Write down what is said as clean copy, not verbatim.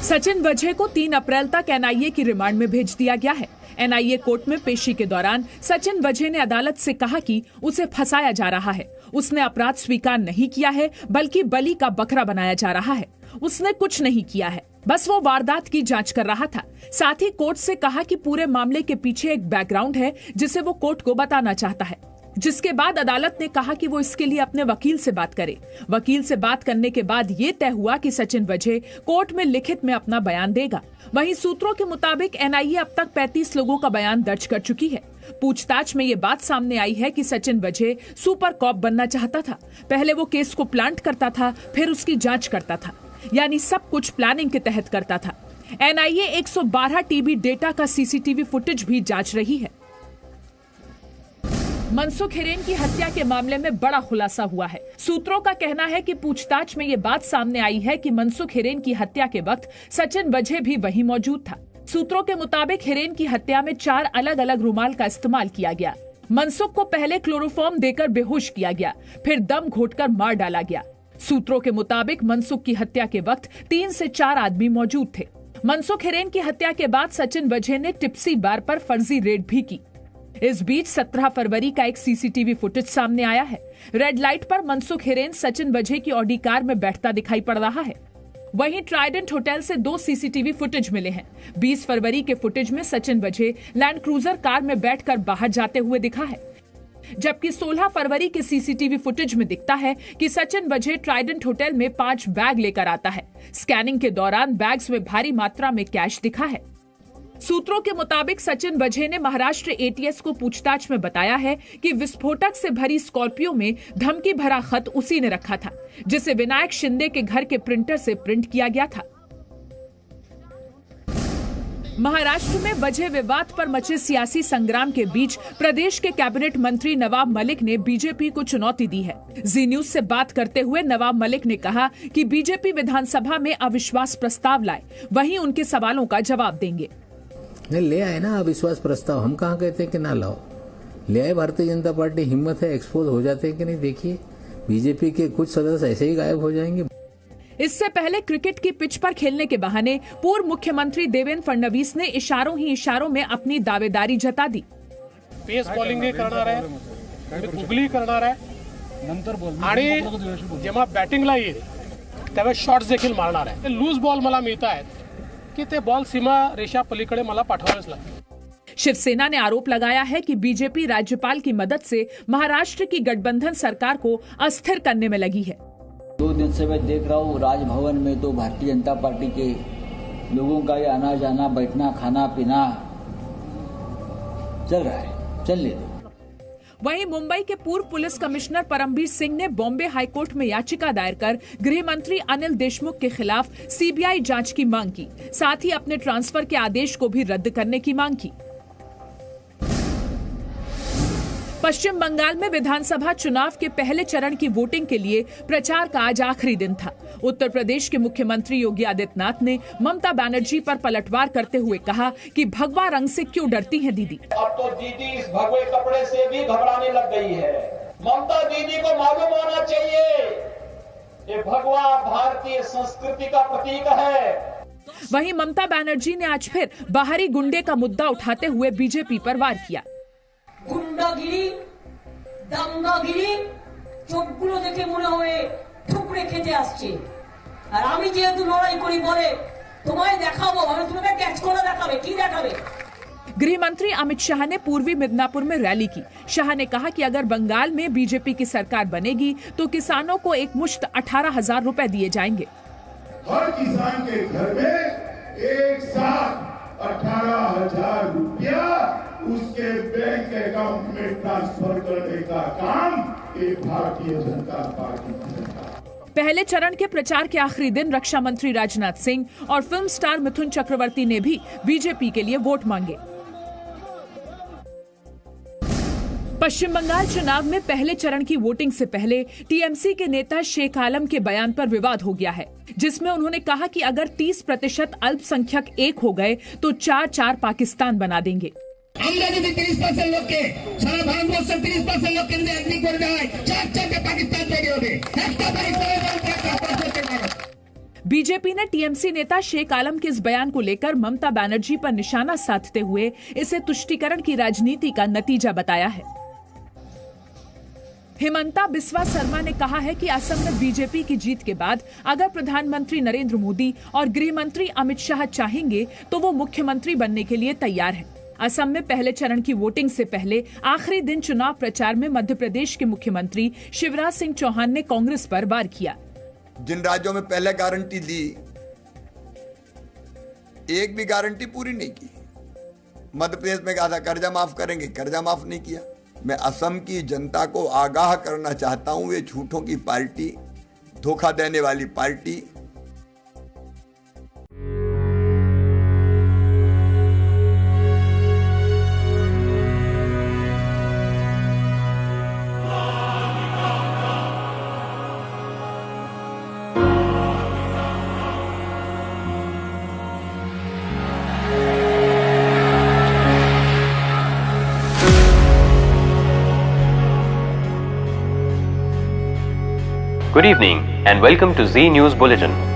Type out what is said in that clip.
सचिन वजह को 3 अप्रैल तक एनआईए की रिमांड में भेज दिया गया है। एनआईए कोर्ट में पेशी के दौरान सचिन वजह ने अदालत से कहा कि उसे फंसाया जा रहा है। उसने अपराध स्वीकार नहीं किया है, बल्कि बलि का बकरा बनाया जा रहा है। उसने कुछ नहीं किया है, बस वो वारदात की जांच कर रहा था। साथ ही कोर्ट से कहा कि पूरे मामले के पीछे एक बैकग्राउंड है जिसे वो कोर्ट को बताना चाहता है। जिसके बाद अदालत ने कहा कि वो इसके लिए अपने वकील से बात करे। वकील से बात करने के बाद ये तय हुआ कि सचिन वजह कोर्ट में लिखित में अपना बयान देगा। वहीं सूत्रों के मुताबिक एनआईए अब तक 35 लोगों का बयान दर्ज कर चुकी है। पूछताछ में ये बात सामने आई है कि सचिन वजह सुपर कॉप बनना चाहता था। पहले वो केस को प्लांट करता था, फिर उसकी जांच करता था, यानी सब कुछ प्लानिंग के तहत करता था। एनआईए 112 टीबी डेटा का सीसीटीवी फुटेज भी जांच रही है। मनसुख हिरेन की हत्या के मामले में बड़ा खुलासा हुआ है। सूत्रों का कहना है कि पूछताछ में ये बात सामने आई है कि मनसुख हिरेन की हत्या के वक्त सचिन वजह भी वहीं मौजूद था। सूत्रों के मुताबिक हिरेन की हत्या में 4 अलग अलग रुमाल का इस्तेमाल किया गया। मनसुख को पहले क्लोरोफॉर्म देकर बेहोश किया गया, फिर दम घोटकर मार डाला गया। सूत्रों के मुताबिक मनसुख की हत्या के वक्त 3 से 4 आदमी मौजूद थे। मनसुख हिरेन की हत्या के बाद सचिन वजह ने टिप्सी बार पर फर्जी रेड भी की। इस बीच 17 फरवरी का एक सीसीटीवी फुटेज सामने आया है। रेड लाइट पर मनसुख हिरेन सचिन वजह की ऑडी कार में बैठता दिखाई पड़ रहा है। वहीं ट्राइडेंट होटल से 2 सीसीटीवी फुटेज मिले हैं। 20 फरवरी के फुटेज में सचिन वजह लैंड क्रूजर कार में बैठकर बाहर जाते हुए दिखा है, जबकि 16 फरवरी के सीसीटीवी फुटेज में दिखता है कि सचिन वजह ट्राइडेंट होटल में 5 बैग लेकर आता है। स्कैनिंग के दौरान बैग्स में भारी मात्रा में कैश दिखा है। सूत्रों के मुताबिक सचिन वजह ने महाराष्ट्र एटीएस को पूछताछ में बताया है कि विस्फोटक से भरी स्कॉर्पियो में धमकी भरा खत उसी ने रखा था, जिसे विनायक शिंदे के घर के प्रिंटर से प्रिंट किया गया था। महाराष्ट्र में वजह विवाद पर मचे सियासी संग्राम के बीच प्रदेश के कैबिनेट मंत्री नवाब मलिक ने बीजेपी को चुनौती दी है। जी न्यूज से बात करते हुए नवाब मलिक ने कहा कि बीजेपी विधानसभा में अविश्वास प्रस्ताव लाए, वहीं उनके सवालों का जवाब देंगे। नहीं, ले आए ना अविश्वास प्रस्ताव, हम कहाँ कहते हैं कि ना लाओ, ले आए। भारतीय जनता पार्टी हिम्मत है, एक्सपोज हो जाते हैं कि नहीं। देखिए बीजेपी के कुछ सदस्य ऐसे ही गायब हो जाएंगे। इससे पहले क्रिकेट की पिच पर खेलने के बहाने पूर्व मुख्यमंत्री देवेंद्र फडणवीस ने इशारों ही इशारों में अपनी दावेदारी जता दी। पेस बॉलिंग करणार आहे, गुगली करणार आहे, आणि जेव्हा बॅटिंगला येईल तेव्हा शॉट्स देखील मारणार आहे। लूज बॉल मला मिळत आहेत कि ते बॉल सीमा रेषा पलीकडे मला पाठवावेच लागते। शिवसेना ने आरोप लगाया है कि बीजेपी राज्यपाल की मदद से महाराष्ट्र की गठबंधन सरकार को अस्थिर करने में लगी है। 2 दिन से मैं देख रहा हूँ राजभवन में तो भारतीय जनता पार्टी के लोगों का ये आना जाना, बैठना, खाना पीना चल रहा है, चलने दो। वहीं मुंबई के पूर्व पुलिस कमिश्नर परमबीर सिंह ने बॉम्बे हाईकोर्ट में याचिका दायर कर गृह मंत्री अनिल देशमुख के खिलाफ सीबीआई जांच की मांग की। साथ ही अपने ट्रांसफर के आदेश को भी रद्द करने की मांग की। पश्चिम बंगाल में विधानसभा चुनाव के पहले चरण की वोटिंग के लिए प्रचार का आज आखिरी दिन था। उत्तर प्रदेश के मुख्यमंत्री योगी आदित्यनाथ ने ममता बनर्जी पर पलटवार करते हुए कहा कि भगवा रंग से क्यों डरती हैं दीदी। अब तो दीदी इस भगवे कपड़े से भी घबराने लग गई है। ममता दीदी को मालूम होना चाहिए ये भगवा भारतीय संस्कृति का प्रतीक है। वहीं ममता बनर्जी ने आज फिर बाहरी गुंडे का मुद्दा उठाते हुए बीजेपी पर वार किया। गुंडागिरी, দাঙ্গাগিরি চোখগুলো দেখে মনে হয় ঠুকরে খেতে আসছে। আর আমি যেহেতু লড়াই করি বলে তোমায় দেখাবো, মানে তোমাকে ক্যাচ করে দেখাবে, কি দেখাবে। गृह मंत्री अमित शाह ने पूर्वी मिदनापुर में रैली की। शाह ने कहा कि अगर बंगाल में बीजेपी की सरकार बनेगी तो किसानों को एक मुश्त 18,000 रुपए दिए जाएंगे। हर किसान के घर में एक साथ 18,000 रुपया उसके बैंक अकाउंट में ट्रांसफर करने का काम ये भारतीय जनता पार्टी करेगा। पहले चरण के प्रचार के आखिरी दिन रक्षा मंत्री राजनाथ सिंह और फिल्म स्टार मिथुन चक्रवर्ती ने भी बीजेपी के लिए वोट मांगे। पश्चिम बंगाल चुनाव में पहले चरण की वोटिंग से पहले टीएमसी के नेता शेख आलम के बयान पर विवाद हो गया है, जिसमें उन्होंने कहा कि अगर 30% अल्पसंख्यक एक हो गए तो 4-4 पाकिस्तान बना देंगे। আমরা যদি 30% লোককে সারা ভারতবর্ষের 30% লোক কেন্দ্রে এগ্রি করে দেয় 4-4টা পাকিস্তান তৈরি হবে। একটা পাকিস্তান बीजेपी ने टीएमसी नेता शेख आलम के इस बयान को लेकर ममता बनर्जी पर निशाना साधते हुए इसे तुष्टीकरण की राजनीति का नतीजा बताया है। हेमंता बिस्वा शर्मा ने कहा है कि असम में बीजेपी की जीत के बाद अगर प्रधानमंत्री नरेंद्र मोदी और गृह मंत्री अमित शाह चाहेंगे तो वो मुख्यमंत्री बनने के लिए तैयार है। असम में पहले चरण की वोटिंग से पहले आखिरी दिन चुनाव प्रचार में मध्य प्रदेश के मुख्यमंत्री शिवराज सिंह चौहान ने कांग्रेस पर वार किया। जिन राज्यों में पहले गारंटी दी, एक भी गारंटी पूरी नहीं की। मध्य प्रदेश में कहा था कर्जा माफ करेंगे, कर्जा माफ नहीं किया। मैं असम की जनता को आगाह करना चाहता हूं, ये झूठों की पार्टी, धोखा देने वाली party. Good evening and welcome to Z News Bulletin.